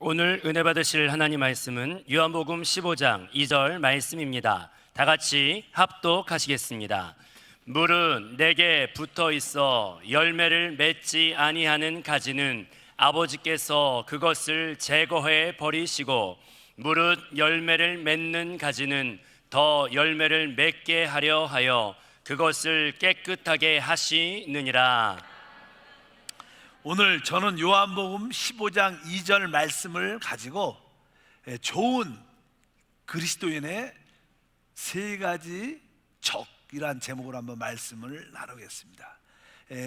오늘 은혜 받으실 하나님 말씀은 요한복음 15장 2절 말씀입니다. 다 같이 합독하시겠습니다. 물은 내게 붙어 있어 열매를 맺지 아니하는 가지는 아버지께서 그것을 제거해 버리시고, 무릇 열매를 맺는 가지는 더 열매를 맺게 하려 하여 그것을 깨끗하게 하시느니라. 오늘 저는 요한복음 15장 2절 말씀을 가지고 좋은 그리스도인의 세 가지 적이란 제목으로 한번 말씀을 나누겠습니다.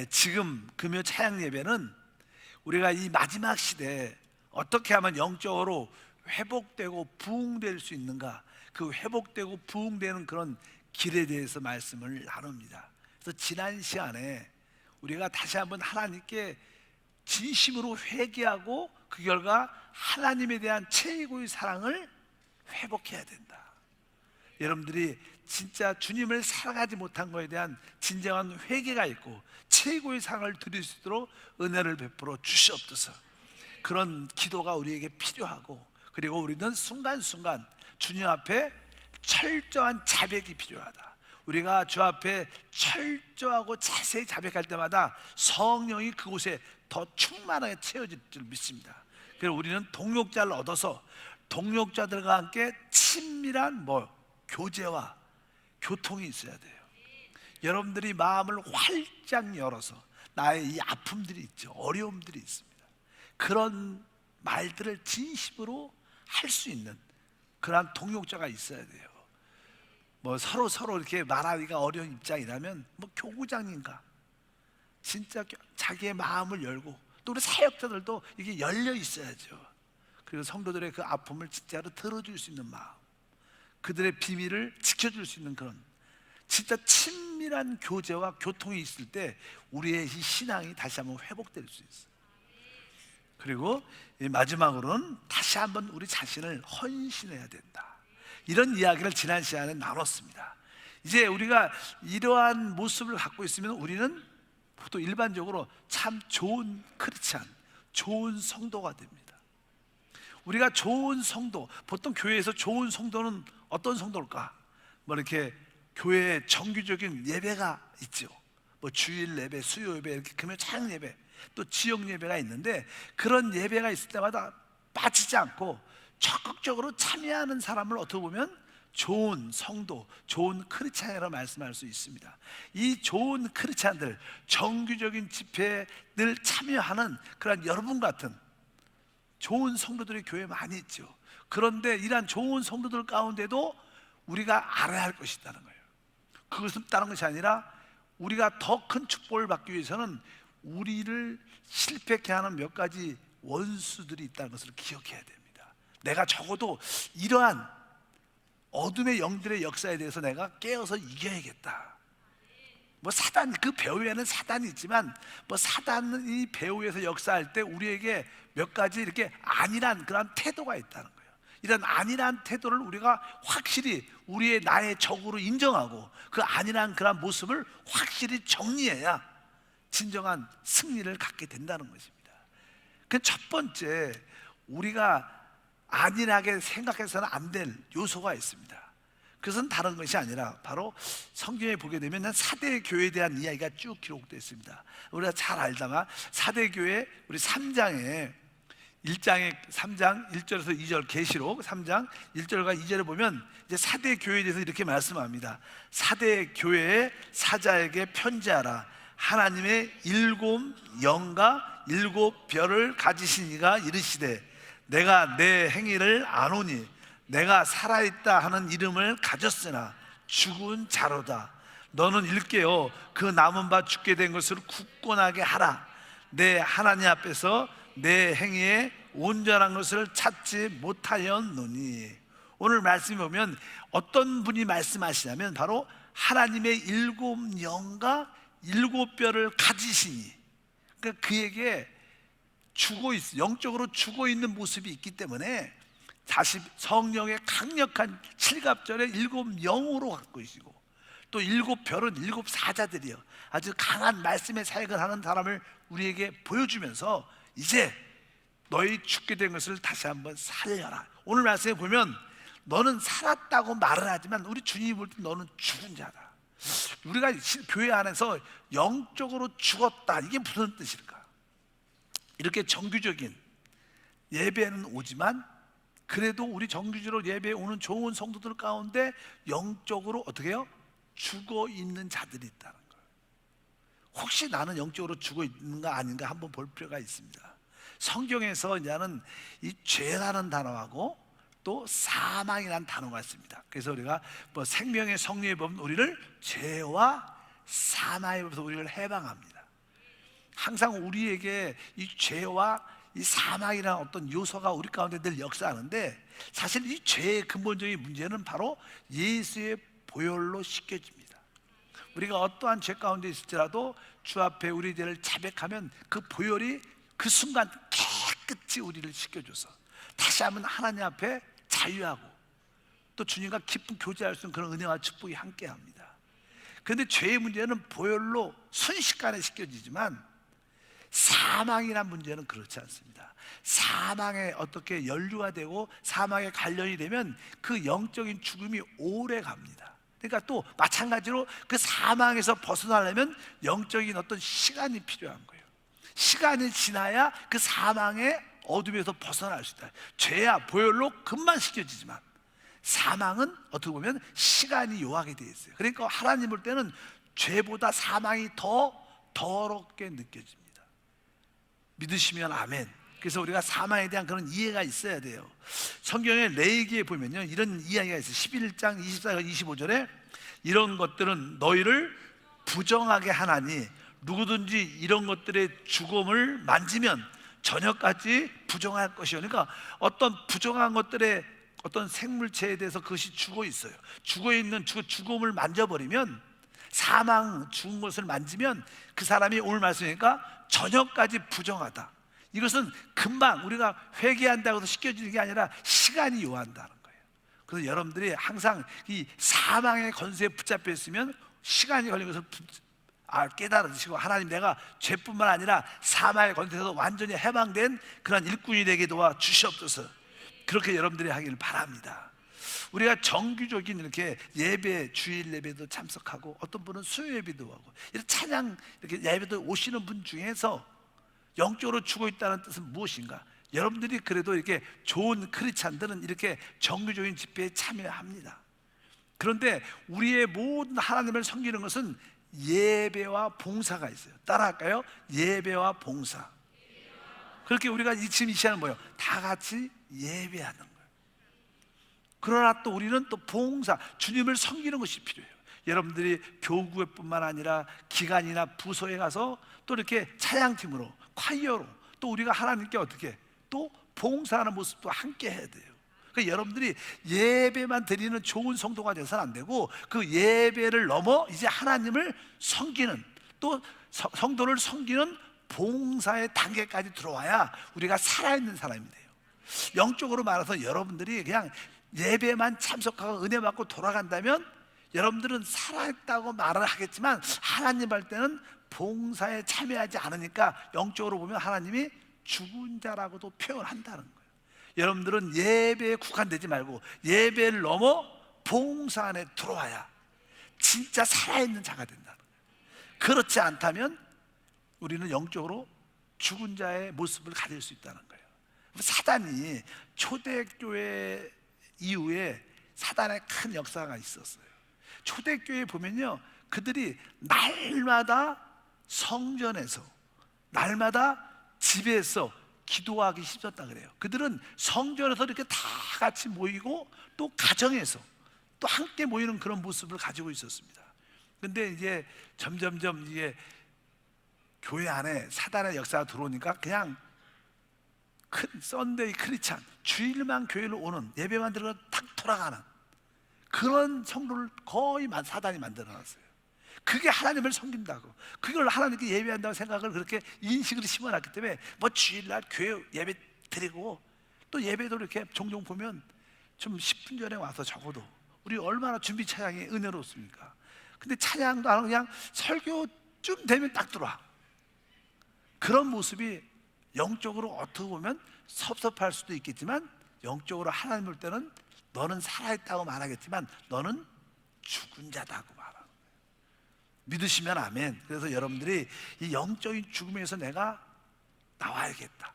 지금 금요 차양 예배는 우리가 이 마지막 시대에 어떻게 하면 영적으로 회복되고 부흥될 수 있는가, 그 회복되고 부흥되는 그런 길에 대해서 말씀을 나눕니다. 그래서 지난 시간에 우리가 다시 한번 하나님께 진심으로 회개하고 그 결과 하나님에 대한 최고의 사랑을 회복해야 된다. 여러분들이 진짜 주님을 사랑하지 못한 것에 대한 진정한 회개가 있고 최고의 사랑을 드릴 수 있도록 은혜를 베풀어 주시옵소서. 그런 기도가 우리에게 필요하고, 그리고 우리는 순간순간 주님 앞에 철저한 자백이 필요하다. 우리가 주 앞에 철저하고 자세히 자백할 때마다 성령이 그곳에 더 충만하게 채워질 줄 믿습니다. 그래서 우리는 동역자를 얻어서 동역자들과 함께 친밀한 교제와 교통이 있어야 돼요. 여러분들이 마음을 활짝 열어서 나의 이 아픔들이 있죠, 어려움들이 있습니다. 그런 말들을 진심으로 할 수 있는 그러한 동역자가 있어야 돼요. 서로 이렇게 말하기가 어려운 입장이라면 교구장님과 진짜 자기의 마음을 열고, 또 우리 사역자들도 이게 열려 있어야죠. 그리고 성도들의 그 아픔을 진짜로 들어줄 수 있는 마음, 그들의 비밀을 지켜줄 수 있는 그런 진짜 친밀한 교제와 교통이 있을 때 우리의 이 신앙이 다시 한번 회복될 수 있어요. 그리고 마지막으로는 다시 한번 우리 자신을 헌신해야 된다. 이런 이야기를 지난 시간에 나눴습니다. 이제 우리가 이러한 모습을 갖고 있으면 우리는 보통 일반적으로 참 좋은 크리스찬, 좋은 성도가 됩니다. 우리가 좋은 성도, 보통 교회에서 좋은 성도는 어떤 성도일까? 이렇게 교회에 정규적인 예배가 있죠. 주일 예배, 수요 예배, 이렇게 금요 찬양 예배, 또 지역 예배가 있는데, 그런 예배가 있을 때마다 빠지지 않고 적극적으로 참여하는 사람을 어떻게 보면 좋은 성도, 좋은 크리스찬이라고 말씀할 수 있습니다. 이 좋은 크리스찬들, 정규적인 집회에 늘 참여하는 그런 여러분 같은 좋은 성도들이 교회에 많이 있죠. 그런데 이러한 좋은 성도들 가운데도 우리가 알아야 할 것이 있다는 거예요. 그것은 다른 것이 아니라 우리가 더 큰 축복을 받기 위해서는 우리를 실패케 하는 몇 가지 원수들이 있다는 것을 기억해야 됩니다. 내가 적어도 이러한 어둠의 영들의 역사에 대해서 내가 깨어서 이겨야겠다. 사단, 그 배후에는 사단이 있지만 사단이 배후에서 역사할 때 우리에게 몇 가지 이렇게 안일한 그런 태도가 있다는 거예요. 이런 안일한 태도를 우리가 확실히 우리의 나의 적으로 인정하고 그 안일한 그런 모습을 확실히 정리해야 진정한 승리를 갖게 된다는 것입니다. 그 첫 번째, 우리가 안일하게 생각해서는 안 될 요소가 있습니다. 그것은 다른 것이 아니라 바로 성경에 보게 되면 사대 교회에 대한 이야기가 쭉 기록되어 있습니다. 우리가 잘 알다가 사대 교회 우리 3장에 3장 1절에서 2절 계시록 3장 1절과 2절에 보면 이제 사대 교회에 대해서 이렇게 말씀합니다. 사대 교회의 사자에게 편지하라. 하나님의 7 영과 7 별을 가지신 이가 이르시되, 내가 내 행위를 아노니 내가 살아있다 하는 이름을 가졌으나 죽은 자로다. 너는 일깨어 그 남은 바 죽게 된 것을 굳건하게 하라. 내 하나님 앞에서 내 행위에 온전한 것을 찾지 못하였노니. 오늘 말씀에 보면 어떤 분이 말씀하시냐면 바로 하나님의 7 영과 7 뼈를 가지시니, 그러니까 그에게 영적으로 죽어있는 모습이 있기 때문에 다시 성령의 강력한 칠갑절의 7 영으로 갖고 계시고, 또 7 별은 7 사자들이요, 아주 강한 말씀의 사역을 하는 사람을 우리에게 보여주면서 이제 너희 죽게 된 것을 다시 한번 살려라. 오늘 말씀에 보면 너는 살았다고 말을 하지만 우리 주님이 볼 때 너는 죽은 자다. 우리가 교회 안에서 영적으로 죽었다, 이게 무슨 뜻일까? 이렇게 정규적인 예배는 오지만 그래도 우리 정규적으로 예배에 오는 좋은 성도들 가운데 영적으로 어떻게 해요? 죽어 있는 자들이 있다는 거예요. 혹시 나는 영적으로 죽어 있는가 아닌가 한번 볼 필요가 있습니다. 성경에서 이제는 이 죄라는 단어하고 또 사망이라는 단어가 있습니다. 그래서 우리가 뭐 생명의 성령에 보면 우리를 죄와 사망에서 우리를 해방합니다. 항상 우리에게 이 죄와 이 사망이라는 어떤 요소가 우리 가운데 늘 역사하는데, 사실 이 죄의 근본적인 문제는 바로 예수의 보혈로 씻겨집니다. 우리가 어떠한 죄 가운데 있을지라도 주 앞에 우리 죄를 자백하면 그 보혈이 그 순간 깨끗이 우리를 씻겨줘서 다시 한번 하나님 앞에 자유하고 또 주님과 깊은 교제할 수 있는 그런 은혜와 축복이 함께합니다. 그런데 죄의 문제는 보혈로 순식간에 씻겨지지만 사망이란 문제는 그렇지 않습니다. 사망에 어떻게 연루가 되고 사망에 관련이 되면 그 영적인 죽음이 오래 갑니다. 그러니까 또 마찬가지로 그 사망에서 벗어나려면 영적인 어떤 시간이 필요한 거예요. 시간이 지나야 그 사망의 어둠에서 벗어날 수 있다. 죄야 보혈로 금방 씻겨지지만 사망은 어떻게 보면 시간이 요하게 되어 있어요. 그러니까 하나님 볼 때는 죄보다 사망이 더 더럽게 느껴집니다. 믿으시면 아멘. 그래서 우리가 사망에 대한 그런 이해가 있어야 돼요. 성경의 레위기에 보면요, 이런 이야기가 있어요. 11장 24절 25절에 이런 것들은 너희를 부정하게 하나니 누구든지 이런 것들의 죽음을 만지면 저녁까지 부정할 것이요. 그러니까 어떤 부정한 것들의 어떤 생물체에 대해서 그것이 죽어 있어요. 죽어 있는 죽음을 만져버리면, 사망 죽은 것을 만지면 그 사람이 오늘 말씀이니까 저녁까지 부정하다. 이것은 금방 우리가 회개한다고 해서 씻겨지는 게 아니라 시간이 요한다는 거예요. 그래서 여러분들이 항상 이 사망의 권세에 붙잡혀 있으면 시간이 걸린 것을 깨달으시고, 하나님 내가 죄뿐만 아니라 사망의 권세에서 완전히 해방된 그런 일꾼이 되게 도와 주시옵소서. 그렇게 여러분들이 하기를 바랍니다. 우리가 정규적인 이렇게 예배, 주일 예배도 참석하고 어떤 분은 수요 예배도 하고 이렇게 찬양 이렇게 예배도 오시는 분 중에서 영적으로 죽어 있다는 뜻은 무엇인가? 여러분들이 그래도 이렇게 좋은 크리스찬들은 이렇게 정규적인 집회에 참여합니다. 그런데 우리의 모든 하나님을 섬기는 것은 예배와 봉사가 있어요. 따라할까요? 예배와 봉사. 그렇게 우리가 지금 이 시간은 뭐예요? 다 같이 예배하는 거예요. 그러나 또 우리는 또 봉사, 주님을 섬기는 것이 필요해요. 여러분들이 교구에뿐만 아니라 기관이나 부서에 가서 또 이렇게 찬양팀으로, 콰이어로 또 우리가 하나님께 어떻게 또 봉사하는 모습도 함께 해야 돼요. 그러니까 여러분들이 예배만 드리는 좋은 성도가 돼서는 안 되고 그 예배를 넘어 이제 하나님을 섬기는, 또 성도를 섬기는 봉사의 단계까지 들어와야 우리가 살아있는 사람이 돼요. 영적으로 말해서 여러분들이 그냥 예배만 참석하고 은혜 받고 돌아간다면 여러분들은 살아있다고 말을 하겠지만 하나님 할 때는 봉사에 참여하지 않으니까 영적으로 보면 하나님이 죽은 자라고도 표현한다는 거예요. 여러분들은 예배에 국한되지 말고 예배를 넘어 봉사 안에 들어와야 진짜 살아있는 자가 된다는 거예요. 그렇지 않다면 우리는 영적으로 죽은 자의 모습을 가질 수 있다는 거예요. 사단이 초대교회 이후에 사단의 큰 역사가 있었어요. 초대교회에 보면요, 그들이 날마다 성전에서, 날마다 집에서 기도하기 힘들었다 그래요. 그들은 성전에서 이렇게 다 같이 모이고 또 가정에서 또 함께 모이는 그런 모습을 가지고 있었습니다. 근데 이제 점점점 이게 교회 안에 사단의 역사가 들어오니까 그냥 큰 썬데이 크리스찬, 주일만 교회를 오는, 예배만 들어가 탁 돌아가는 그런 성도를 거의 사단이 만들어놨어요. 그게 하나님을 섬긴다고, 그걸 하나님께 예배한다고 생각을 그렇게 인식을 심어놨기 때문에 뭐 주일날 교회 예배 드리고 또 예배도 이렇게 종종 보면 좀 10분 전에 와서 적어도 우리 얼마나 준비 찬양이 은혜롭습니까? 근데 찬양도 안 하고 그냥 설교쯤 되면 딱 들어와. 그런 모습이 영적으로 어떻게 보면 섭섭할 수도 있겠지만 영적으로 하나님 볼 때는 너는 살아있다고 말하겠지만 너는 죽은 자다고 말하는 거예요. 믿으시면 아멘. 그래서 여러분들이 이 영적인 죽음에서 내가 나와야겠다,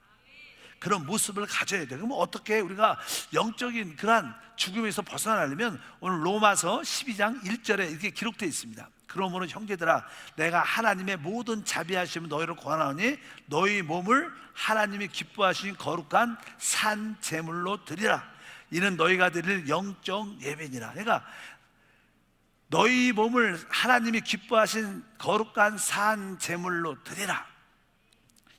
그런 모습을 가져야 돼요. 그럼 어떻게 우리가 영적인 그러한 죽음에서 벗어나려면 오늘 로마서 12장 1절에 이렇게 기록되어 있습니다. 그러므로 형제들아, 내가 하나님의 모든 자비하심을 너희를 권하오니 너희 몸을 하나님이 기뻐하시는 거룩한 산 제물로 드리라. 이는 너희가 드릴 영적 예배니라. 그러니까 너희 몸을 하나님이 기뻐하신 거룩한 산 제물로 드리라.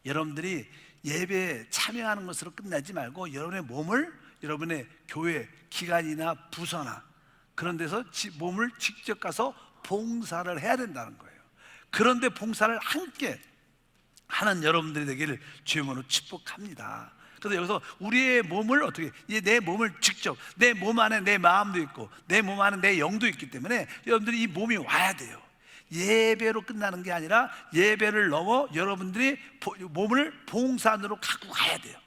여러분들이 예배에 참여하는 것으로 끝나지 말고 여러분의 몸을 여러분의 교회 기관이나 부서나 그런 데서 몸을 직접 가서 봉사를 해야 된다는 거예요. 그런데 봉사를 함께 하는 여러분들이 되기를 주의 이름으로 축복합니다. 그래서 여기서 우리의 몸을 어떻게, 내 몸을 직접, 내 몸 안에 내 마음도 있고 내 몸 안에 내 영도 있기 때문에 여러분들이 이 몸이 와야 돼요. 예배로 끝나는 게 아니라 예배를 넘어 여러분들이 몸을 봉사로 갖고 가야 돼요.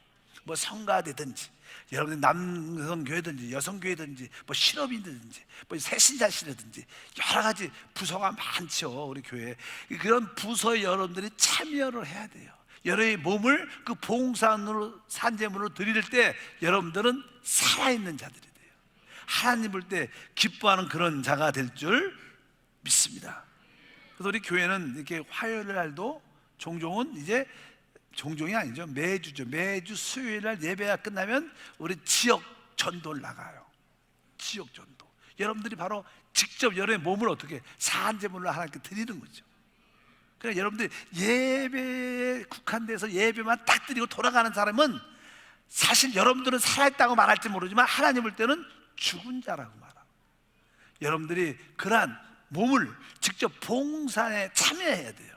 뭐 성가되든지 여러분들 남성교회든지 여성교회든지 뭐 실업인들든지 뭐 새신자실이든지 여러 가지 부서가 많죠. 우리 교회에 그런 부서에 여러분들이 참여를 해야 돼요. 여러분의 몸을 그 봉사로 산제물로 드릴 때 여러분들은 살아있는 자들이 돼요. 하나님 볼 때 기뻐하는 그런 자가 될 줄 믿습니다. 그래서 우리 교회는 이렇게 화요일 날도 종종은 이제 종종이 아니죠. 매주죠. 매주 수요일 날 예배가 끝나면 우리 지역 전도를 나가요. 지역 전도. 여러분들이 바로 직접 여러분의 몸을 어떻게 산제물로 하나님께 드리는 거죠. 그러니까 여러분들이 예배에 국한돼서 예배만 딱 드리고 돌아가는 사람은 사실 여러분들은 살아있다고 말할지 모르지만 하나님 볼 때는 죽은 자라고 말합니다. 여러분들이 그러한 몸을 직접 봉사에 참여해야 돼요.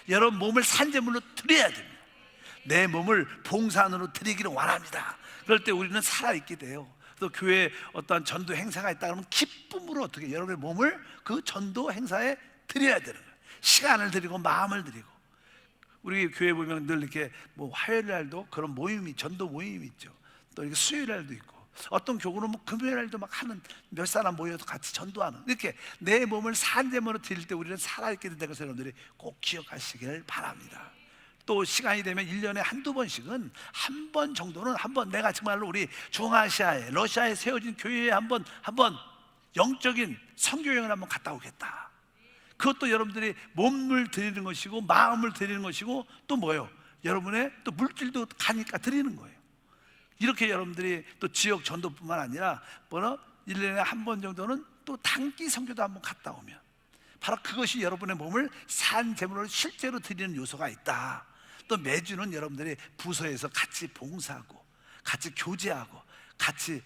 여러분 몸을 산제물로 드려야 됩니다. 내 몸을 봉산으로 드리기를 원합니다. 그럴 때 우리는 살아있게 돼요. 또 교회에 어떤 전도 행사가 있다 그러면 기쁨으로 어떻게 여러분의 몸을 그 전도 행사에 드려야 되는 거예요. 시간을 드리고 마음을 드리고. 우리 교회 보면 늘 이렇게 뭐 화요일 날도 그런 모임이 전도 모임이 있죠. 또 이렇게 수요일 날도 있고 어떤 교구는 뭐 금요일 날도 막 하는 몇 사람 모여서 같이 전도하는, 이렇게 내 몸을 산제물로 드릴 때 우리는 살아있게 된다는 것을 여러분들이 꼭 기억하시길 바랍니다. 또 시간이 되면 1년에 한두 번씩은 한 번 정도는 한번 내가 정말로 우리 중아시아에 러시아에 세워진 교회에 한번 영적인 선교여행을 한번 갔다 오겠다. 그것도 여러분들이 몸을 드리는 것이고 마음을 드리는 것이고 또 뭐예요? 여러분의 또 물질도 가니까 드리는 거예요. 이렇게 여러분들이 또 지역 전도뿐만 아니라 1년에 한 번 정도는 또 단기 선교도 한번 갔다 오면 바로 그것이 여러분의 몸을 산 제물로 실제로 드리는 요소가 있다. 또 매주는 여러분들이 부서에서 같이 봉사하고 같이 교제하고 같이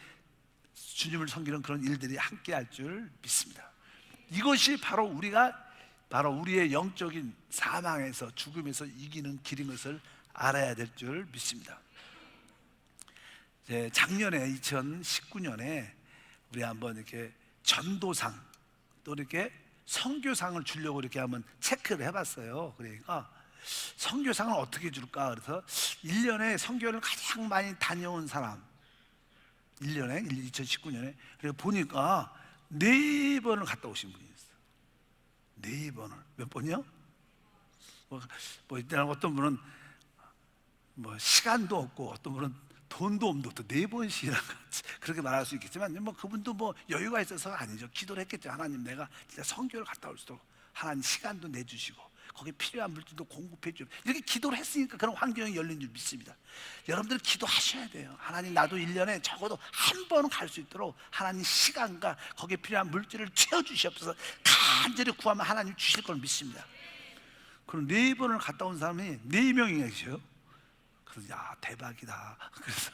주님을 섬기는 그런 일들이 함께 할 줄 믿습니다. 이것이 바로 우리의 영적인 사망에서 죽음에서 이기는 길인 것을 알아야 될 줄 믿습니다. 작년에 2019년에 우리 한번 이렇게 전도상 또 이렇게 선교상을 주려고 이렇게 한번 체크를 해봤어요. 그러니까 선교상을 어떻게 줄까? 그래서 1년에 선교를 가장 많이 다녀온 사람 1년에 2019년에 그래서 보니까 4번을 갔다 오신 분이 있어요. 4번을. 몇 번이요? 뭐 일단 어떤 분은 뭐 시간도 없고 어떤 분은 돈도 없는데 또 4번씩이나 그렇게 말할 수 있겠지만 뭐 그분도 뭐 여유가 있어서가 아니죠. 기도를 했겠죠. 하나님, 내가 진짜 선교를 갔다 올 수 있도록 하나님 시간도 내주시고 거기에 필요한 물질도 공급해 주고 이렇게 기도를 했으니까 그런 환경이 열린 줄 믿습니다. 여러분들 기도하셔야 돼요. 하나님, 나도 1년에 적어도 한 번은 갈 수 있도록 하나님 시간과 거기에 필요한 물질을 채워주시옵소서. 간절히 구하면 하나님 주실 걸 믿습니다. 그럼 4번을 갔다 온 사람이 4명이 계셔요. 그래서 야, 대박이다. 그래서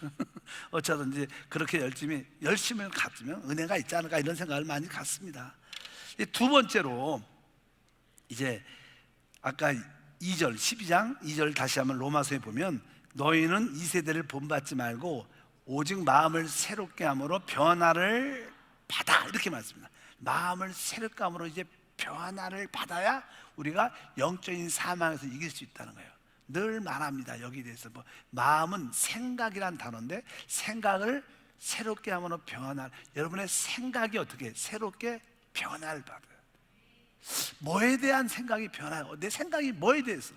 어쩌든지 그렇게 열심히 갔으면 은혜가 있지 않을까 이런 생각을 많이 갖습니다. 두 번째로 이제 아까 2절 12장 2절 다시 한번 로마서에 보면 너희는 이 세대를 본받지 말고 오직 마음을 새롭게 함으로 변화를 받아, 이렇게 말씀합니다. 마음을 새롭게 함으로 이제 변화를 받아야 우리가 영적인 사망에서 이길 수 있다는 거예요. 늘 말합니다. 여기에 대해서 마음은 생각이란 단어인데 생각을 새롭게 하면 변화를, 여러분의 생각이 어떻게 새롭게 변화를 받아요. 뭐에 대한 생각이 변화요? 내 생각이 뭐에 대해서?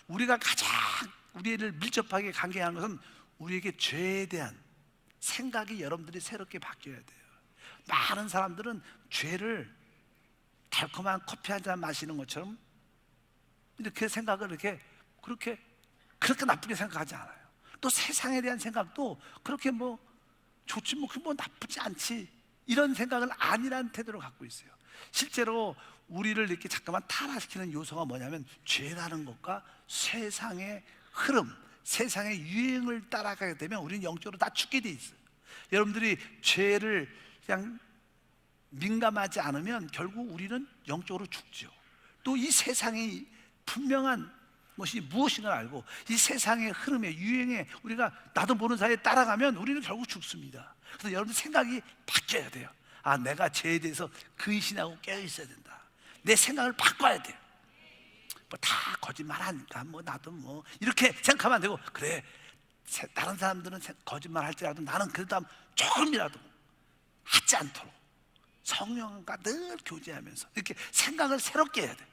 우리가 가장 우리를 밀접하게 관계하는 것은 우리에게 죄에 대한 생각이 여러분들이 새롭게 바뀌어야 돼요. 많은 사람들은 죄를 달콤한 커피 한 잔 마시는 것처럼 이렇게 생각을 그렇게 나쁘게 생각하지 않아요. 또 세상에 대한 생각도 그렇게 좋지 나쁘지 않지, 이런 생각을 아니라는 태도를 갖고 있어요. 실제로 우리를 이렇게 잠깐만 타락시키는 요소가 뭐냐면 죄라는 것과 세상의 흐름, 세상의 유행을 따라가게 되면 우리는 영적으로 다 죽게 돼 있어요. 여러분들이 죄를 그냥 민감하지 않으면 결국 우리는 영적으로 죽죠. 또 이 세상이 분명한 것이 무엇인가 알고 이 세상의 흐름에 유행에 우리가 나도 모르는 사이에 따라가면 우리는 결국 죽습니다. 그래서 여러분 생각이 바뀌어야 돼요. 내가 죄에 대해서 근신하고 깨어 있어야 된다. 내 생각을 바꿔야 돼요. 다 거짓말하니까 나도 이렇게 생각하면 안 되고, 그래 다른 사람들은 거짓말 할지라도 나는 그래도 조금이라도 하지 않도록 성령과 늘 교제하면서 이렇게 생각을 새롭게 해야 돼요.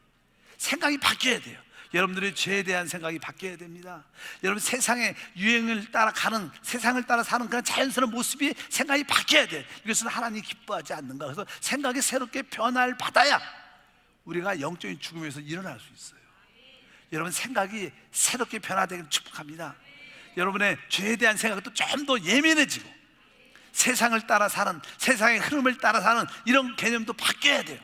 생각이 바뀌어야 돼요. 여러분들의 죄에 대한 생각이 바뀌어야 됩니다. 여러분 세상의 유행을 따라가는, 세상을 따라 사는 그런 자연스러운 모습이 생각이 바뀌어야 돼요. 이것은 하나님이 기뻐하지 않는가. 그래서 생각이 새롭게 변화를 받아야 우리가 영적인 죽음에서 일어날 수 있어요. 여러분 생각이 새롭게 변화되기를 축복합니다. 여러분의 죄에 대한 생각도 좀 더 예민해지고 세상을 따라 사는, 세상의 흐름을 따라 사는 이런 개념도 바뀌어야 돼요.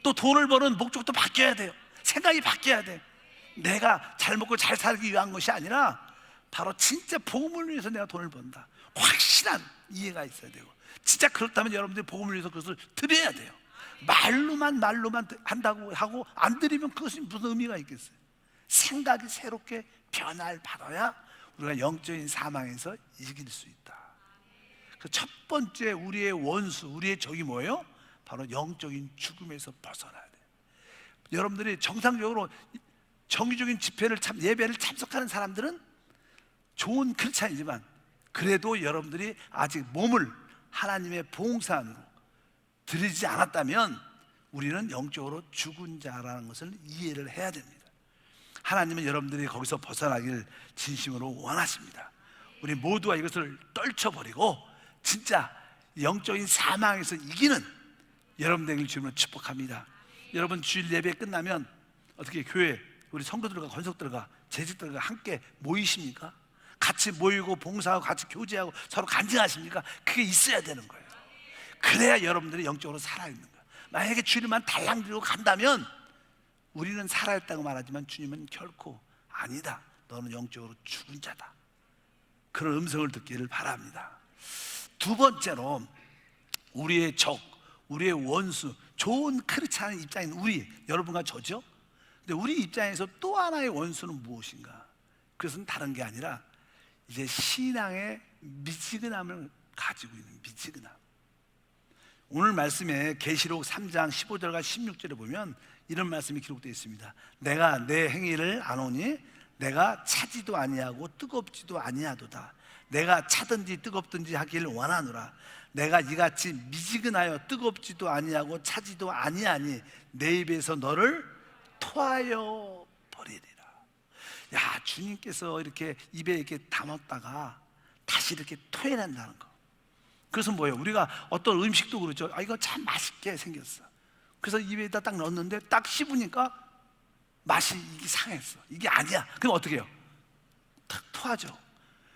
또 돈을 버는 목적도 바뀌어야 돼요. 생각이 바뀌어야 돼요. 내가 잘 먹고 잘 살기 위한 것이 아니라 바로 진짜 복음을 위해서 내가 돈을 번다, 확실한 이해가 있어야 되고, 진짜 그렇다면 여러분들이 복음을 위해서 그것을 드려야 돼요. 말로만 한다고 하고 안 드리면 그것이 무슨 의미가 있겠어요? 생각이 새롭게 변화를 받아야 우리가 영적인 사망에서 이길 수 있다. 그 첫 번째 우리의 원수, 우리의 적이 뭐예요? 바로 영적인 죽음에서 벗어나야 돼요. 여러분들이 정상적으로 정기적인 집회를 예배를 참석하는 사람들은 좋은 크리스찬이지만 그래도 여러분들이 아직 몸을 하나님의 봉사로 드리지 않았다면 우리는 영적으로 죽은 자라는 것을 이해를 해야 됩니다. 하나님은 여러분들이 거기서 벗어나길 진심으로 원하십니다. 우리 모두가 이것을 떨쳐버리고 진짜 영적인 사망에서 이기는 여러분 되길 주님으로 축복합니다. 여러분 주일 예배 끝나면 어떻게 교회 우리 성도들과 권속들과 재직들과 함께 모이십니까? 같이 모이고 봉사하고 같이 교제하고 서로 간증하십니까? 그게 있어야 되는 거예요. 그래야 여러분들이 영적으로 살아있는 거예요. 만약에 주일만 달랑 들고 간다면 우리는 살아있다고 말하지만 주님은 결코 아니다, 너는 영적으로 죽은 자다, 그런 음성을 듣기를 바랍니다. 두 번째로 우리의 적, 우리의 원수, 좋은 크리스찬의 입장인 우리, 여러분과 저죠. 근데 우리 입장에서 또 하나의 원수는 무엇인가? 그것은 다른 게 아니라 이제 신앙의 미지근함을 가지고 있는 미지근함. 오늘 말씀에 계시록 3장 15절과 16절에 보면 이런 말씀이 기록되어 있습니다. 내가 내 행위를 아노니 내가 차지도 아니하고 뜨겁지도 아니하도다. 내가 차든지 뜨겁든지 하기를 원하노라. 내가 이같이 미지근하여 뜨겁지도 아니하고 차지도 아니하니 내 입에서 너를 토하여 버리리라. 야, 주님께서 이렇게 입에 이렇게 담았다가 다시 이렇게 토해낸다는 거. 그것은 뭐예요? 우리가 어떤 음식도 그렇죠. 이거 참 맛있게 생겼어. 그래서 입에다 딱 넣었는데 딱 씹으니까 맛이 이게 상했어. 이게 아니야. 그럼 어떻게 해요? 탁 토하죠.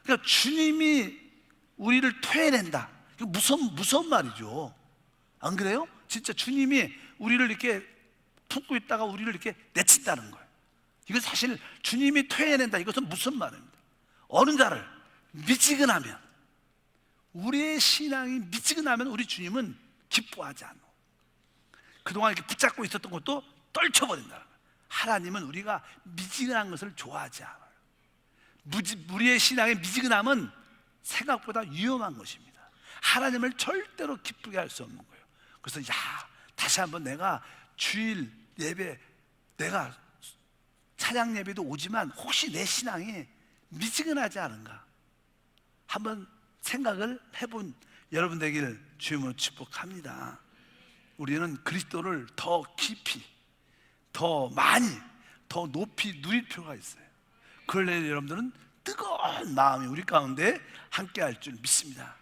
그러니까 주님이 우리를 토해낸다. 이거 무서운 말이죠. 안 그래요? 진짜 주님이 우리를 이렇게 품고 있다가 우리를 이렇게 내친다는 거예요. 이거 사실 주님이 토해낸다. 이것은 무슨 말입니다. 어느 자를 미지근하면, 우리의 신앙이 미지근하면 우리 주님은 기뻐하지 않아. 그동안 이렇게 붙잡고 있었던 것도 떨쳐버린다는 거예요. 하나님은 우리가 미지근한 것을 좋아하지 않아요. 우리의 신앙의 미지근함은 생각보다 위험한 것입니다. 하나님을 절대로 기쁘게 할 수 없는 거예요. 그래서 다시 한번 내가 주일 예배 내가 찬양 예배도 오지만 혹시 내 신앙이 미지근하지 않은가 한번 생각을 해본 여러분 되기를 주님으로 축복합니다. 우리는 그리스도를 더 깊이, 더 많이, 더 높이 누릴 필요가 있어요. 그러려면 여러분들은 뜨거운 마음이 우리 가운데 함께 할 줄 믿습니다.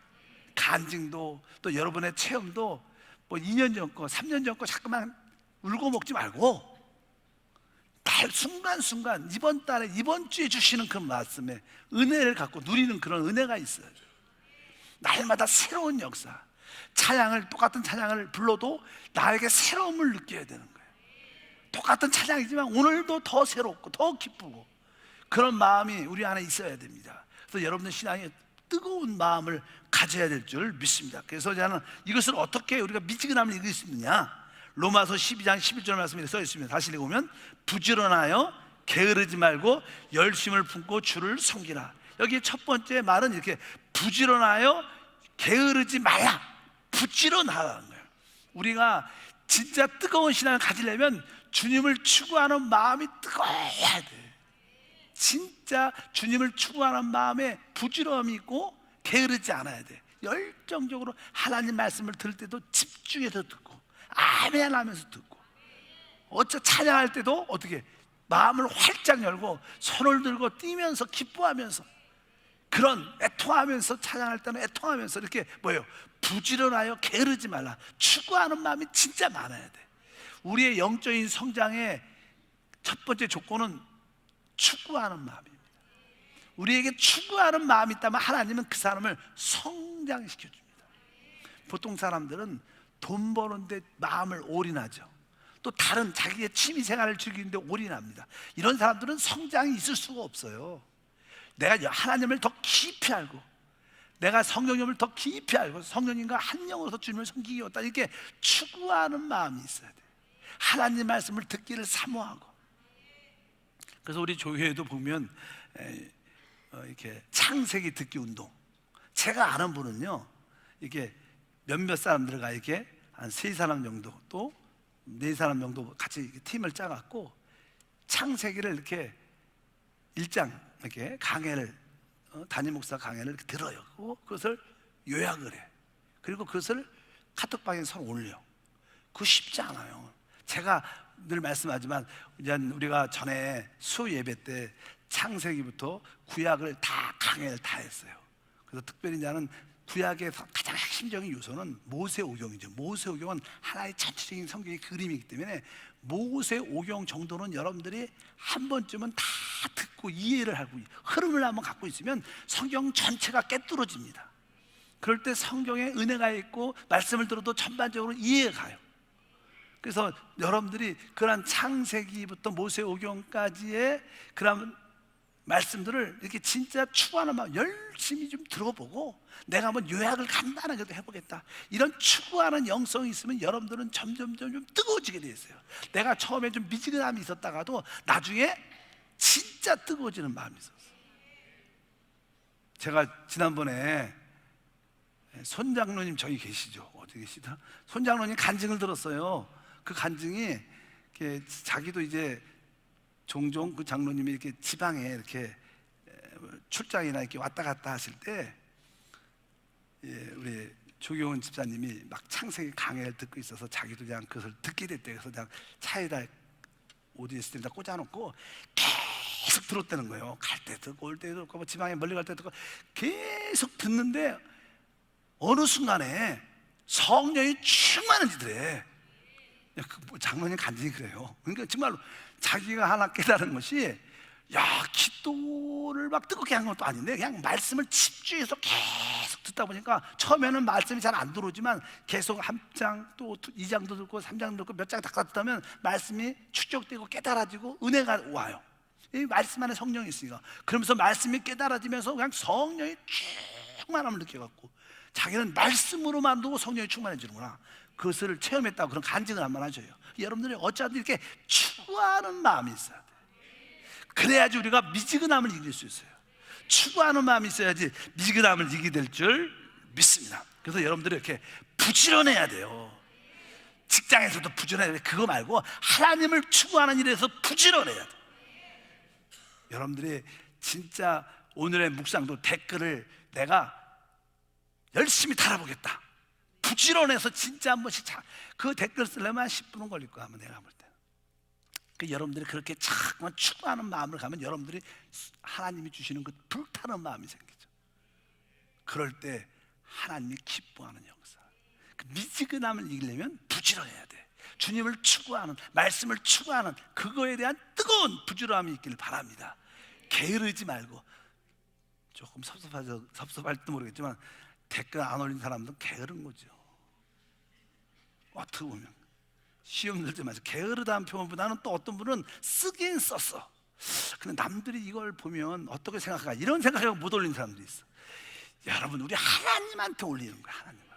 간증도 또 여러분의 체험도 뭐 2년 전 거, 3년 전 거 자꾸만 울고 먹지 말고 달 순간순간 이번 달에 이번 주에 주시는 그 말씀에 은혜를 갖고 누리는 그런 은혜가 있어요. 날마다 새로운 역사, 찬양을 똑같은 찬양을 불러도 나에게 새로움을 느껴야 되는 거예요. 똑같은 찬양이지만 오늘도 더 새롭고 더 기쁘고 그런 마음이 우리 안에 있어야 됩니다. 그래서 여러분의 신앙이 뜨거운 마음을 가져야 될 줄 믿습니다. 그래서 저는 이것을 어떻게 우리가 미지근함을 이길 수 있느냐, 로마서 12장 11절 말씀에 써 있습니다. 다시 읽으면 부지런하여 게으르지 말고 열심을 품고 주를 섬기라. 여기 첫 번째 말은 이렇게 부지런하여 게으르지 말라, 부지런하라는 거예요. 우리가 진짜 뜨거운 신앙을 가지려면 주님을 추구하는 마음이 뜨거워야 돼. 진짜 주님을 추구하는 마음에 부지런함이 있고 게으르지 않아야 돼. 열정적으로 하나님 말씀을 들을 때도 집중해서 듣고 아멘 하면서 듣고, 어째 찬양할 때도 어떻게 마음을 활짝 열고 손을 들고 뛰면서 기뻐하면서, 그런 애통하면서 찬양할 때는 애통하면서 이렇게 뭐예요? 부지런하여 게으르지 말라. 추구하는 마음이 진짜 많아야 돼. 우리의 영적인 성장의 첫 번째 조건은 추구하는 마음입니다. 우리에게 추구하는 마음이 있다면 하나님은 그 사람을 성장시켜 줍니다. 보통 사람들은 돈 버는데 마음을 올인하죠. 또 다른 자기의 취미 생활을 즐기는데 올인합니다. 이런 사람들은 성장이 있을 수가 없어요. 내가 하나님을 더 깊이 알고, 내가 성령님을 더 깊이 알고 성령님과 한 영으로서 주님을 섬기기 위하다, 이렇게 추구하는 마음이 있어야 돼요. 하나님 말씀을 듣기를 사모하고. 그래서 우리 교회에도 보면 이렇게 창세기 듣기 운동, 제가 아는 분은요, 이렇게 몇몇 사람들과 이렇게 한 3사람 정도 또 4사람 정도 같이 팀을 짜갖고 창세기를 이렇게 1장 이렇게 강해를 담임 목사 강해를 이렇게 들어요. 그것을 요약을 해. 그리고 그것을 카톡방에 서로 올려. 그거 쉽지 않아요. 제가 늘 말씀하지만 우리가 전에 수 예배 때 창세기부터 구약을 다 강해를 다 했어요. 그래서 특별히 나는 구약의 가장 핵심적인 요소는 모세오경이죠. 모세오경은 하나의 전체적인 성경의 그림이기 때문에 모세오경 정도는 여러분들이 한 번쯤은 다 듣고 이해를 하고 흐름을 한번 갖고 있으면 성경 전체가 꿰뚫어집니다. 그럴 때 성경에 은혜가 있고 말씀을 들어도 전반적으로 이해가 가요. 그래서 여러분들이 그런 창세기부터 모세오경까지의 그런 말씀들을 이렇게 진짜 추구하는 마음 열심히 좀 들어보고, 내가 한번 요약을 간단하게도 해보겠다, 이런 추구하는 영성이 있으면 여러분들은 점점 좀 뜨거워지게 돼 있어요. 내가 처음에 좀 미지근함이 있었다가도 나중에 진짜 뜨거워지는 마음이 있었어요. 제가 지난번에 손 장로님 저기 계시죠? 어디 계시다? 손 장로님 간증을 들었어요. 그 간증이 자기도 이제 종종 그 장로님이 이렇게 지방에 이렇게 출장이나 이렇게 왔다 갔다 하실 때, 우리 조경원 집사님이 막 창세기 강해를 듣고 있어서 자기도 그냥 그것을 듣게 됐대. 그래서 그냥 차에다 오디오스테이다 꽂아놓고 계속 들었다는 거예요. 갈 때 듣고 올 때 듣고 뭐 지방에 멀리 갈 때 듣고 계속 듣는데 어느 순간에 성령이 충만해지더래. 장로님 간증이 그래요. 그러니까 정말로 자기가 하나 깨달은 것이, 기도를 막 뜨겁게 한 것도 아닌데 그냥 말씀을 집중해서 계속 듣다 보니까 처음에는 말씀이 잘 안 들어오지만 계속 한 장 또 2장도 듣고 3장도 듣고 몇 장 다 듣다 말씀이 축적되고 깨달아지고 은혜가 와요. 이 말씀 안에 성령이 있으니까. 그러면서 말씀이 깨달아지면서 그냥 성령이 충만함을 느껴갖고 자기는 말씀으로만 두고 성령이 충만해지는구나, 그것을 체험했다고 그런 간증을 한번 하셔요. 여러분들이 어쩌든 이렇게 추구하는 마음이 있어야 돼. 그래야지 우리가 미지근함을 이길 수 있어요. 추구하는 마음이 있어야지 미지근함을 이기게 될 줄 믿습니다. 그래서 여러분들이 이렇게 부지런해야 돼요. 직장에서도 부지런해야 돼. 그거 말고 하나님을 추구하는 일에서 부지런해야 돼. 여러분들이 진짜 오늘의 묵상도 댓글을 내가 열심히 달아보겠다, 부지런해서 진짜 한 번씩 그 댓글 쓰려면 한 10분은 걸릴 거야 아마 내가 볼 때. 그 여러분들이 그렇게 자꾸만 추구하는 마음을 가면 여러분들이 하나님이 주시는 그 불타는 마음이 생기죠. 그럴 때 하나님이 기뻐하는 역사. 그 미지근함을 이기려면 부지런해야 돼. 주님을 추구하는, 말씀을 추구하는 그거에 대한 뜨거운 부지런함이 있기를 바랍니다. 게으르지 말고. 조금 섭섭할지도 모르겠지만 댓글 안 올린 사람들은 게으른 거죠. 어떻게 보면 시험 들지 마세요. 게으르다는 표현보다는 또 어떤 분은 쓰긴 썼어. 근데 남들이 이걸 보면 어떻게 생각할까, 이런 생각하고 못 올리는 사람들이 있어. 여러분, 우리 하나님한테 올리는 거야. 하나님한테.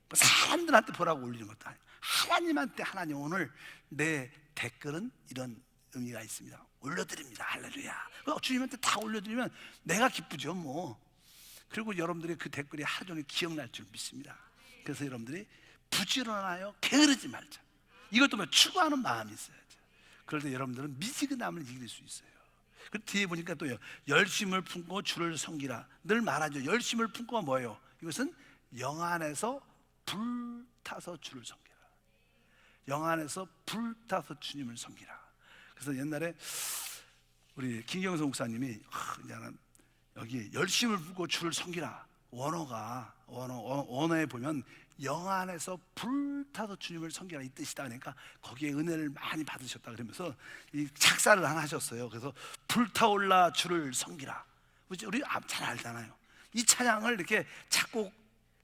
뭐 사람들한테 보라고 올리는 것도 아니야. 하나님한테, 하나님 오늘 내 댓글은 이런 의미가 있습니다, 올려드립니다. 할렐루야. 주님한테 다 올려드리면 내가 기쁘죠 뭐. 그리고 여러분들이 그 댓글이 하루 종일 기억날 줄 믿습니다. 그래서 여러분들이 부지런하여 게으르지 말자. 이것도 뭐 추구하는 마음이 있어야죠. 그럴 때 여러분들은 미지근함을 이길 수 있어요. 그 뒤에 보니까 또요, 열심을 품고 주를 섬기라. 늘 말하죠. 열심을 품고가 뭐예요? 이것은 영 안에서 불타서 주를 섬기라. 영 안에서 불타서 주님을 섬기라. 그래서 옛날에 우리 김경성 목사님이 여기 열심을 품고 주를 섬기라, 원어에 보면 영 안에서 불타서 주님을 섬기라 이 뜻이다. 그러니까 거기에 은혜를 많이 받으셨다 그러면서 이 작사를 하나 하셨어요. 그래서 불타올라 주를 섬기라. 우리 잘 알잖아요. 이 찬양을 이렇게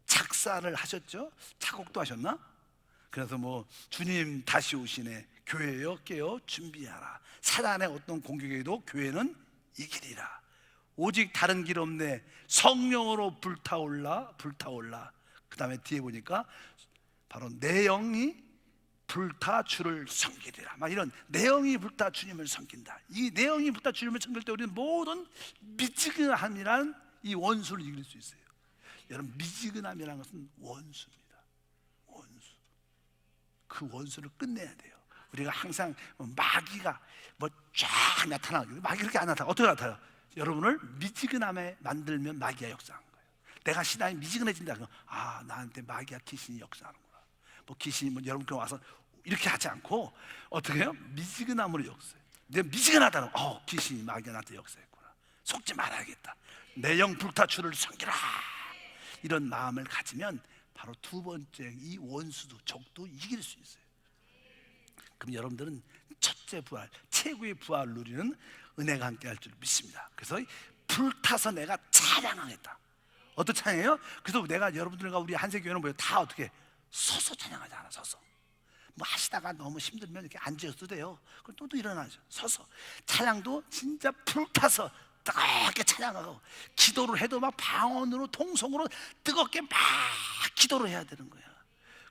작사를 하셨죠. 작곡도 하셨나? 그래서 뭐 주님 다시 오시네, 교회여 깨어 준비하라, 사단의 어떤 공격에도 교회는 이기리라, 오직 다른 길 없네, 성령으로 불타올라. 그 다음에 뒤에 보니까 바로 내 영이 불타 주를 섬기리라. 막 이런 내영이 불타 주님을 섬긴다. 이 내영이 불타 주님을 섬길 때 우리는 모든 미지근함이라는 이 원수를 이길 수 있어요. 여러분, 미지근함이라는 것은 원수입니다. 원수. 그 원수를 끝내야 돼요. 우리가 항상 마귀가 뭐 쫙 나타나고, 마귀 그렇게 안 나타나. 어떻게 나타나요? 여러분을 미지근함에 만들면 마귀가 역사하는 거예요. 내가 신앙이 미지근해진다 그러면 나한테 마귀가 귀신이 역사하는구나. 뭐 귀신이 뭐 여러분께 와서 이렇게 하지 않고 어떻게 해요? 미지근함으로 역사해요. 내가 미지근하다는 귀신이 마귀가 나한테 역사했구나. 속지 말아야겠다. 내 영 불타 주를 섬기라. 이런 마음을 가지면 바로 두 번째 이 원수도 적도 이길 수 있어요. 그럼 여러분들은 첫째 부활, 최고의 부활을 누리는 은혜가 함께 할 줄 믿습니다. 그래서 불타서 내가 찬양하겠다. 어떤 찬양이에요? 그래서 내가 여러분들과 우리 한세교회는 뭐예요? 다 어떻게 서서 찬양하잖아. 서서 뭐 하시다가 너무 힘들면 이렇게 앉아서도 돼요. 그럼 또 일어나죠. 서서 찬양도 진짜 불타서 뜨겁게 찬양하고, 기도를 해도 막 방언으로 통성으로 뜨겁게 막 기도를 해야 되는 거야.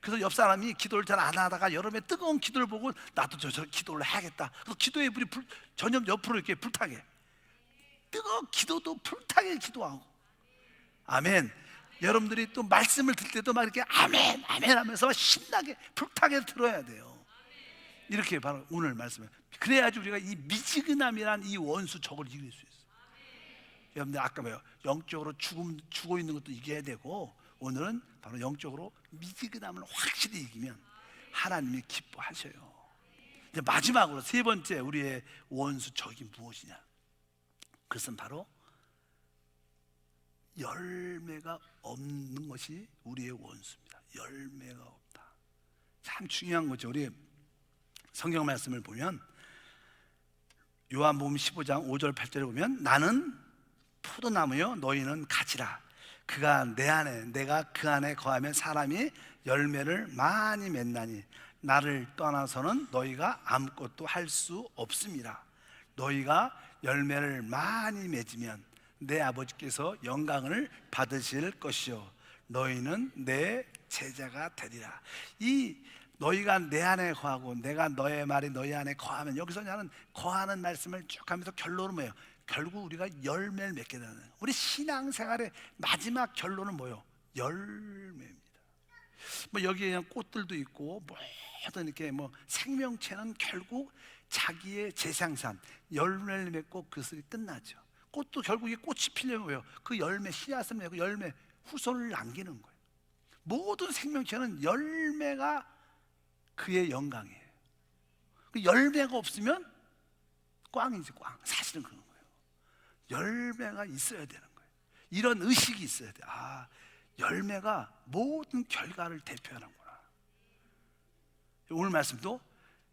그래서 옆 사람이 기도를 잘 안 하다가 여름에 뜨거운 기도를 보고 나도 저 기도를 해야겠다. 그래서 기도의 불이 전혀 옆으로 이렇게 불타게, 뜨거운 기도도 불타게 기도하고. 아멘. 여러분들이 또 말씀을 들 때도 막 이렇게 아멘 아멘 하면서 신나게 불타게 들어야 돼요. 이렇게 바로 오늘 말씀을, 그래야지 우리가 이 미지근함이란 이 원수 적을 이길 수 있어요. 여러분들 아까 뭐요? 영적으로 죽어 있는 것도 이겨야 되고, 오늘은 바로 영적으로 미지근함을 확실히 이기면 하나님이 기뻐하셔요. 이제 마지막으로 세 번째 우리의 원수 적이 무엇이냐? 그것은 바로 열매가 없는 것이 우리의 원수입니다. 열매가 없다. 참 중요한 거죠. 우리 성경 말씀을 보면 요한복음 15장 5절 8절에 보면 나는 포도나무요 너희는 가지라. 그가 내 안에 내가 그 안에 거하면 사람이 열매를 많이 맺나니 나를 떠나서는 너희가 아무것도 할 수 없음이라. 너희가 열매를 많이 맺으면 내 아버지께서 영광을 받으실 것이요 너희는 내 제자가 되리라. 이 너희가 내 안에 거하고 내가 너의 말이 너희 안에 거하면, 여기서 나는 거하는 말씀을 쭉 하면서 결론은 뭐예요? 결국 우리가 열매를 맺게 되는, 우리 신앙생활의 마지막 결론은 뭐예요? 열매입니다. 뭐 여기에 꽃들도 있고 모든 이렇게 뭐 생명체는 결국 자기의 재생산 열매를 맺고 그것이 끝나죠. 꽃도 결국에 꽃이 피려면 왜요? 그 열매 씨앗을 내고 열매 후손을 남기는 거예요. 모든 생명체는 열매가 그의 영광이에요. 그 열매가 없으면 꽝이지, 꽝. 사실은 그런 거예요. 열매가 있어야 되는 거예요. 이런 의식이 있어야 돼. 아, 열매가 모든 결과를 대표하는구나. 오늘 말씀도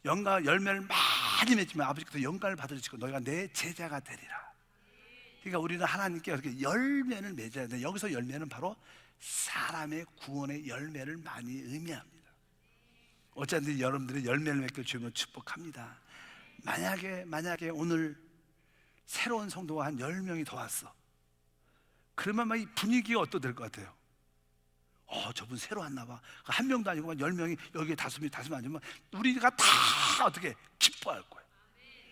열매를 많이 맺지만 아버지께서 영광을 받으시고 너희가 내 제자가 되리라. 그러니까 우리는 하나님께 이렇게 열매를 맺어야 돼. 여기서 열매는 바로 사람의 구원의 열매를 많이 의미합니다. 어쨌든 여러분들이 열매를 맺게 주면 축복합니다. 만약에 오늘 새로운 성도가 한 10명이 더 왔어. 그러면 막 이 분위기가 어떠될 것 같아요? 저분 새로 왔나 봐. 한 명도 아니고 막 10명이 여기에 다섯 명 앉으면 우리가 다 어떻게 기뻐할 거예요.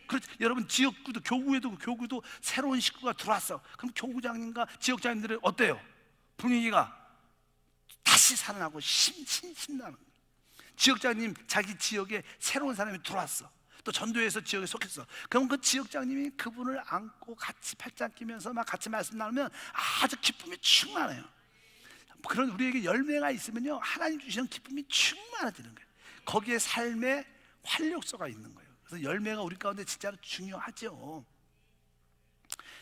그렇지. 여러분 지역구도 교구도 새로운 식구가 들어왔어. 그럼 교구장님과 지역장님들은 어때요? 분위기가 다시 살아나고 신나는 거예요. 지역장님 자기 지역에 새로운 사람이 들어왔어. 또 전도에서 지역에 속했어. 그럼 그 지역장님이 그분을 안고 같이 팔짱 끼면서 막 같이 말씀 나누면 아주 기쁨이 충만해요. 그런 우리에게 열매가 있으면요, 하나님 주시는 기쁨이 충만해지는 거예요. 거기에 삶의 활력소가 있는 거예요. 그래서 열매가 우리 가운데 진짜로 중요하죠.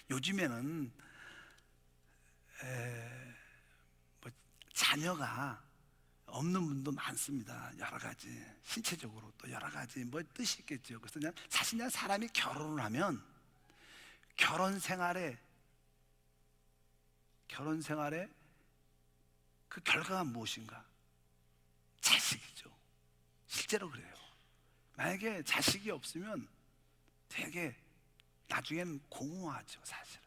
요즘에는 자녀가 없는 분도 많습니다. 여러 가지 신체적으로 또 여러 가지 뜻이 있겠죠. 그래서 사실 사람이 결혼을 하면 결혼 생활에 그 결과가 무엇인가? 자식이죠. 실제로 그래요. 만약에 자식이 없으면 되게 나중엔 공허하죠. 사실은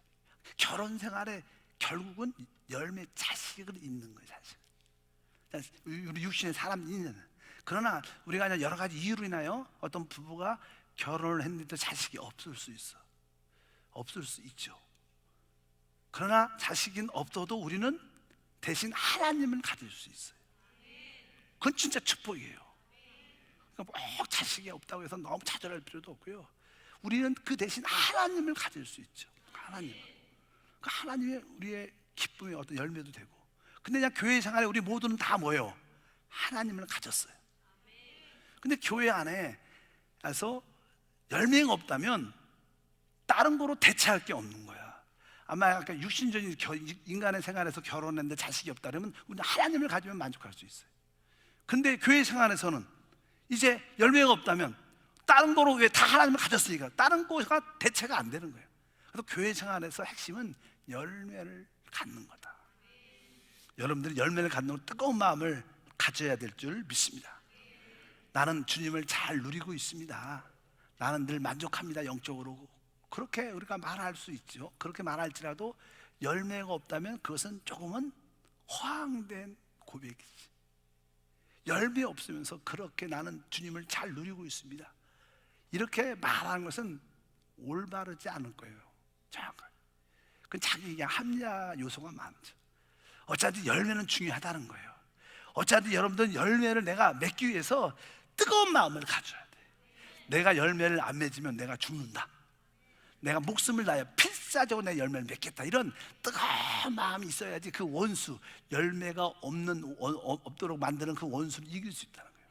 결혼 생활에 결국은 열매 자식을 잇는 거예요. 사실 우리 육신의 사람이 있는. 그러나 우리가 그냥 여러 가지 이유로 인하여 어떤 부부가 결혼을 했는데 자식이 없을 수 있어. 없을 수 있죠. 그러나 자식이 없어도 우리는 대신 하나님을 가질 수 있어요. 그건 진짜 축복이에요. 그러니까 꼭 자식이 없다고 해서 너무 좌절할 필요도 없고요. 우리는 그 대신 하나님을 가질 수 있죠. 하나님. 그 하나님의 우리의 기쁨의 어떤 열매도 되고. 근데 그냥 교회 생활에 우리 모두는 다 뭐예요? 하나님을 가졌어요. 근데 교회 안에 가서 열매가 없다면 다른 거로 대체할 게 없는 거야. 아마 아까 육신적인 인간의 생활에서 결혼했는데 자식이 없다 그러면 우리는 하나님을 가지면 만족할 수 있어요. 근데 교회 생활에서는 이제 열매가 없다면 다른 거로 왜 다 하나님을 가졌으니까 다른 거가 대체가 안 되는 거예요. 그래서 교회 생활에서 핵심은 열매를 갖는 거다. 여러분들이 열매를 갖는 뜨거운 마음을 가져야 될 줄 믿습니다. 나는 주님을 잘 누리고 있습니다. 나는 늘 만족합니다. 영적으로. 그렇게 우리가 말할 수 있죠. 그렇게 말할지라도 열매가 없다면 그것은 조금은 허황된 고백이지. 열매 없으면서 그렇게 나는 주님을 잘 누리고 있습니다, 이렇게 말하는 것은 올바르지 않을 거예요. 정확하게. 그건 자기 그냥 합리화 요소가 많죠. 어차피 열매는 중요하다는 거예요. 어차피 여러분들은 열매를 내가 맺기 위해서 뜨거운 마음을 가져야 돼. 내가 열매를 안 맺으면 내가 죽는다. 내가 목숨을 다해 필사적으로 내 열매를 맺겠다. 이런 뜨거운 마음이 있어야지 그 원수, 열매가 없도록 만드는 그 원수를 이길 수 있다는 거예요.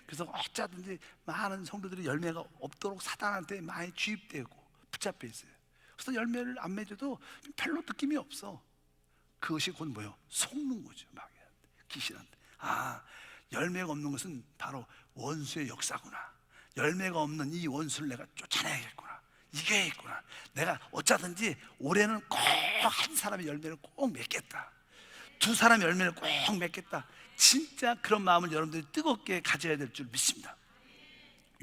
그래서 어쩌든지 많은 성도들이 열매가 없도록 사단한테 많이 주입되고 붙잡혀 있어요. 그래서 열매를 안 맺어도 별로 느낌이 없어. 그것이 곧 뭐예요? 속는 거죠. 마귀한테, 귀신한테. 아, 열매가 없는 것은 바로 원수의 역사구나. 열매가 없는 이 원수를 내가 쫓아내야겠구나. 이겨야겠구나. 내가 어쩌든지 올해는 꼭 한 사람의 열매를 꼭 맺겠다. 두 사람의 열매를 꼭 맺겠다. 진짜 그런 마음을 여러분들이 뜨겁게 가져야 될 줄 믿습니다.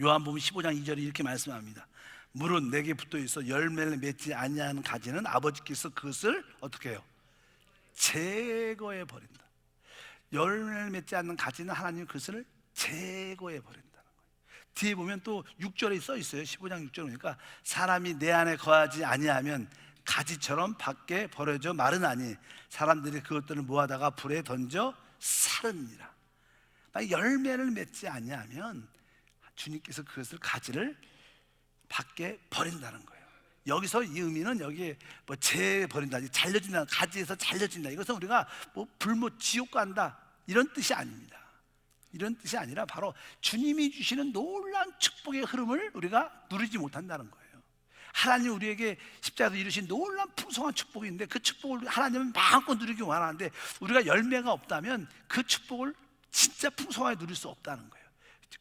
요한복음 15장 2절에 이렇게 말씀합니다. 물은 내게 붙어 있어 열매를 맺지 아니하는 가지는 아버지께서 그것을 어떻게 해요? 제거해 버린다. 열매를 맺지 않는 가지는 하나님 그것을 제거해 버린다는 거예요. 뒤에 보면 또 6절에 써 있어요. 15장 6절 보니까 사람이 내 안에 거하지 아니하면 가지처럼 밖에 버려져 마르나니 사람들이 그것들을 모아다가 불에 던져 사릅니다. 열매를 맺지 아니하면 주님께서 그것을 가지를 밖에 버린다는 거예요. 여기서 이 의미는 여기에 뭐 재버린다, 잘려진다, 가지에서 잘려진다, 이것은 우리가 뭐 불못 지옥 간다 이런 뜻이 아닙니다. 이런 뜻이 아니라 바로 주님이 주시는 놀라운 축복의 흐름을 우리가 누리지 못한다는 거예요. 하나님 우리에게 십자가에서 이루신 놀라운 풍성한 축복인데 그 축복을 하나님은 마음껏 누리기 원하는데 우리가 열매가 없다면 그 축복을 진짜 풍성하게 누릴 수 없다는 거예요.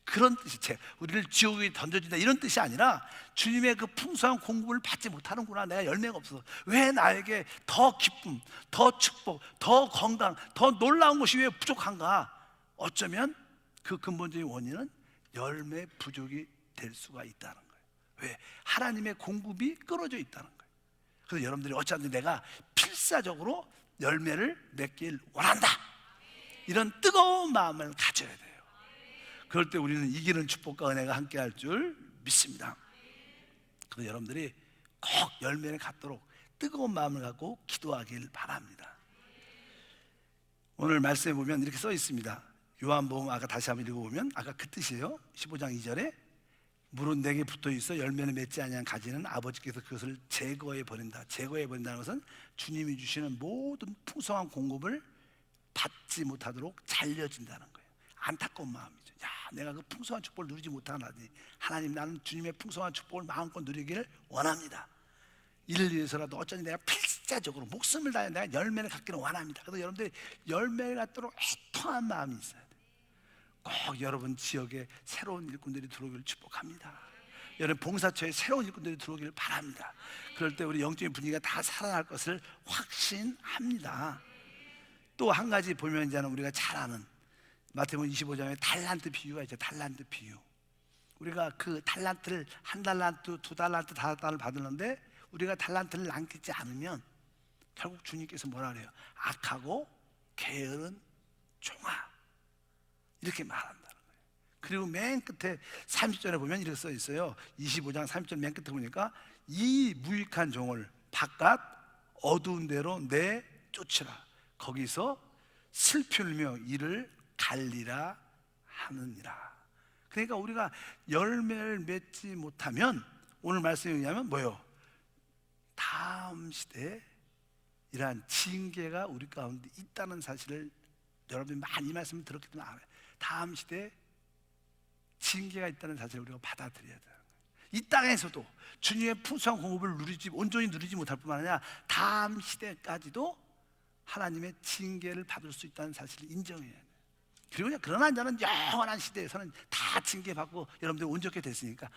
그런 뜻이 우리를 지옥에 던져준다 이런 뜻이 아니라 주님의 그 풍성한 공급을 받지 못하는구나, 내가 열매가 없어서. 왜 나에게 더 기쁨, 더 축복, 더 건강, 더 놀라운 것이 왜 부족한가? 어쩌면 그 근본적인 원인은 열매 부족이 될 수가 있다는 거예요. 왜? 하나님의 공급이 끊어져 있다는 거예요. 그래서 여러분들이 어쩌면 내가 필사적으로 열매를 맺길 원한다, 이런 뜨거운 마음을 가져야 돼요. 그럴 때 우리는 이기는 축복과 은혜가 함께 할 줄 믿습니다. 그래서 여러분들이 꼭 열매를 갖도록 뜨거운 마음을 갖고 기도하길 바랍니다. 오늘 말씀에 보면 이렇게 써 있습니다. 요한복음 아까 다시 한번 읽어보면 아까 그 뜻이에요. 15장 2절에 물은 내게 붙어 있어 열매를 맺지 아니한 가지는 아버지께서 그것을 제거해 버린다. 제거해 버린다는 것은 주님이 주시는 모든 풍성한 공급을 받지 못하도록 잘려진다는 거예요. 안타까운 마음이죠. 야, 내가 그 풍성한 축복을 누리지 못하나니 하나님, 나는 주님의 풍성한 축복을 마음껏 누리기를 원합니다. 이를 위해서라도 어쩌니 내가 필사적으로 목숨을 다해 내가 열매를 갖기를 원합니다. 그래서 여러분들이 열매를 갖도록 애통한 마음이 있어야 돼요. 꼭 여러분 지역에 새로운 일꾼들이 들어오기를 축복합니다. 여러분 봉사처에 새로운 일꾼들이 들어오기를 바랍니다. 그럴 때 우리 영적인 분위기가 다 살아날 것을 확신합니다. 또 한 가지 보면 이제는 우리가 잘 아는 마태복음 25장에 달란트 비유가 있죠. 달란트 비유. 우리가 그 달란트를 한 달란트, 두 달란트, 다섯 달란트 받았는데 우리가 달란트를 남기지 않으면 결국 주님께서 뭐라 그래요? 악하고 게으른 종아, 이렇게 말한다는 거예요. 그리고 맨 끝에 30절에 보면 이렇게 써 있어요. 25장 30절 맨 끝에 보니까 이 무익한 종을 바깥 어두운 데로 내쫓으라. 거기서 슬피울며 이를 갈리라 하느니라. 그러니까 우리가 열매를 맺지 못하면 오늘 말씀에 의하면 뭐예요? 다음 시대에 이러한 징계가 우리 가운데 있다는 사실을 여러분이 많이 이 말씀을 들었기 때문에 알아요. 다음 시대에 징계가 있다는 사실을 우리가 받아들여야 돼요. 이 땅에서도 주님의 풍성한 공급을 온전히 누리지 못할 뿐만 아니라 다음 시대까지도 하나님의 징계를 받을 수 있다는 사실을 인정해야 돼요. 그리고 그러나 이제는 영원한 시대에서는 다 징계받고 여러분들이 운 좋게 됐으니까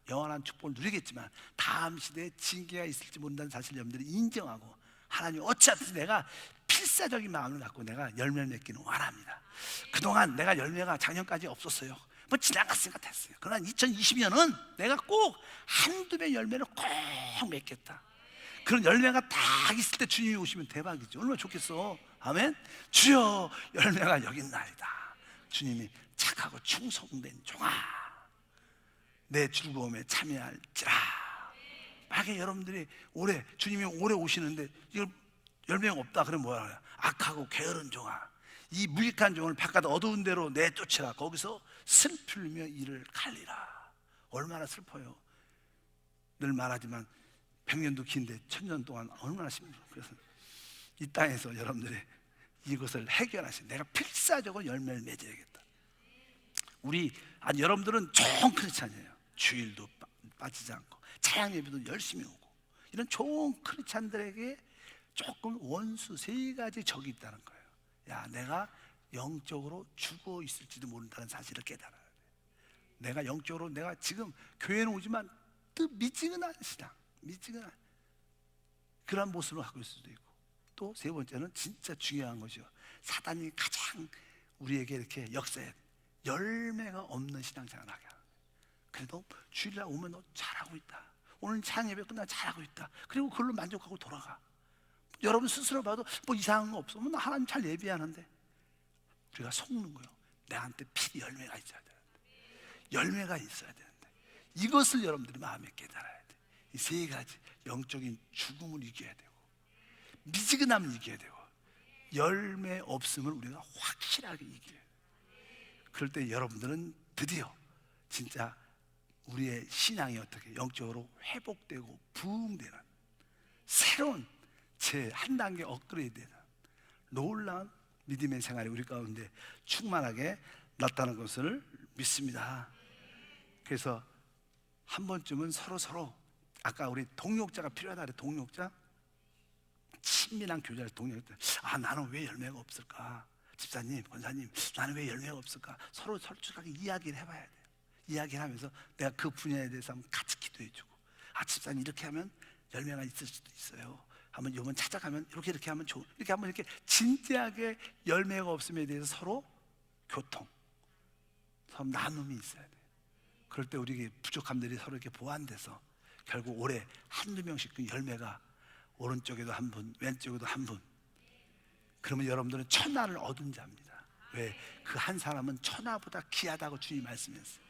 영원한 축복을 누리겠지만 다음 시대에 징계가 있을지 모른다는 사실을 여러분들이 인정하고 하나님 어찌하든지 내가 필사적인 마음을 갖고 내가 열매를 맺기는 원합니다. 그동안 내가 열매가 작년까지 없었어요. 뭐 지나갔으니까 됐어요. 그러나 2020년은 내가 꼭 한두 배 열매를 꼭 맺겠다. 그런 열매가 딱 있을 때 주님이 오시면 대박이죠. 얼마나 좋겠어. 아멘. 주여 열매가 여기 있나이다. 주님이 착하고 충성된 종아, 내 즐거움에 참여할지라. 만약에 여러분들이 올해 주님이 올해 오시는데 이걸 열매가 없다 그러면 뭐라 그래요? 악하고 게으른 종아, 이 무익한 종을 바깥 어두운 데로 내쫓으라. 거기서 슬플며 이를 갈리라. 얼마나 슬퍼요. 늘 말하지만 100년도 긴데 1000년 동안 얼마나 힘들어요. 그래서 이 땅에서 여러분들이 이것을 해결하신, 내가 필사적으로 열매를 맺어야겠다. 여러분들은 좋은 크리스찬이에요. 주일도 빠지지 않고 찬양 예배도 열심히 오고 이런 좋은 크리스찬들에게 조금 원수 세 가지 적이 있다는 거예요. 야, 내가 영적으로 죽어 있을지도 모른다는 사실을 깨달아야 돼. 내가 영적으로 내가 지금 교회는 오지만 또 미지근한 신앙, 미지근한 그런 모습을 갖고 있을 수도 있고, 또 세 번째는 진짜 중요한 것이요, 사단이 가장 우리에게 이렇게 역사해 열매가 없는 신앙생활을 하게 하는 거예요. 그래도 주일날 오면 너 잘하고 있다, 오늘 찬양 예배 끝나면 잘하고 있다, 그리고 그걸로 만족하고 돌아가. 여러분 스스로 봐도 뭐 이상한 거 없어. 나 하나님 잘 예배하는데. 우리가 속는 거예요. 내한테 필히 열매가 있어야 되는데, 열매가 있어야 되는데, 이것을 여러분들이 마음에 깨달아야 돼. 이 세 가지, 영적인 죽음을 이겨야 되고, 미지근함을 이겨야 되고, 열매 없음을 우리가 확실하게 이겨야 돼. 그럴 때 여러분들은 드디어 진짜 우리의 신앙이 어떻게 영적으로 회복되고 부흥되는 새로운 제 한 단계 업그레이드되는 놀라운 믿음의 생활이 우리 가운데 충만하게 나타나는 것을 믿습니다. 그래서 한 번쯤은 서로 아까 우리 동역자가 필요하다 그래. 동역자, 친밀한 교제를 동역자. 아, 나는 왜 열매가 없을까? 집사님, 권사님, 나는 왜 열매가 없을까? 서로 솔직하게 이야기를 해봐야 돼요. 이야기를 하면서 내가 그 분야에 대해서 한번 같이 기도해주고, 아, 집사님 이렇게 하면 열매가 있을 수도 있어요. 한번 이번 찾아가면 이렇게 하면 좋은, 이렇게 한번 이렇게 진지하게 열매가 없음에 대해서 서로 교통, 서로 나눔이 있어야 돼요. 그럴 때 우리 부족함들이 서로 이렇게 보완돼서 결국 올해 한두 명씩 그 열매가 오른쪽에도 한 분, 왼쪽에도 한 분. 그러면 여러분들은 천하를 얻은 자입니다. 왜? 그 한 사람은 천하보다 귀하다고 주님이 말씀했어요.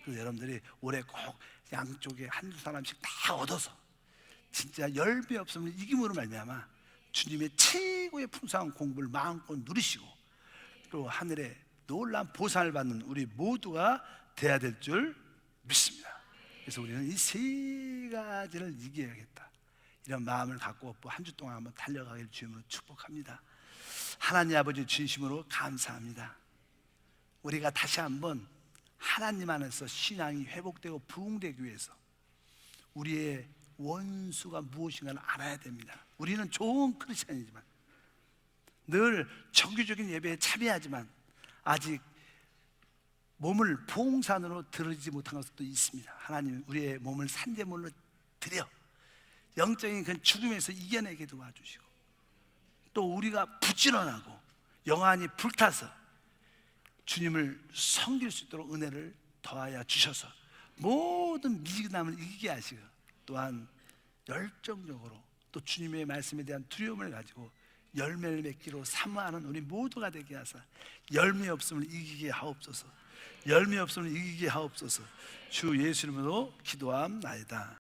그래서 여러분들이 올해 꼭 양쪽에 한두 사람씩 다 얻어서 진짜 열매 없으면 이김으로 말미암아 주님의 최고의 풍성한 공부를 마음껏 누리시고 또 하늘에 놀라운 보상을 받는 우리 모두가 돼야 될 줄 믿습니다. 그래서 우리는 이 세 가지를 이겨야겠다, 이런 마음을 갖고 한 주 동안 한번 달려가길 주님으로 축복합니다. 하나님 아버지 진심으로 감사합니다. 우리가 다시 한번 하나님 안에서 신앙이 회복되고 부흥되기 위해서 우리의 원수가 무엇인가를 알아야 됩니다. 우리는 좋은 크리스찬이지만 늘 정규적인 예배에 참여하지만 아직 몸을 봉산으로 드리지 못한 것도 있습니다. 하나님, 우리의 몸을 산제물로 드려 영적인 그 죽음에서 이겨내게 도와주시고, 또 우리가 부지런하고 영안이 불타서 주님을 섬길 수 있도록 은혜를 더하여 주셔서 모든 미진함을 이기게 하시고, 또한 열정적으로 또 주님의 말씀에 대한 두려움을 가지고 열매를 맺기로 사모하는 우리 모두가 되게 하사 열매 없음을 이기게 하옵소서. 열매 없음을 이기게 하옵소서. 주 예수 이름으로 기도함나이다.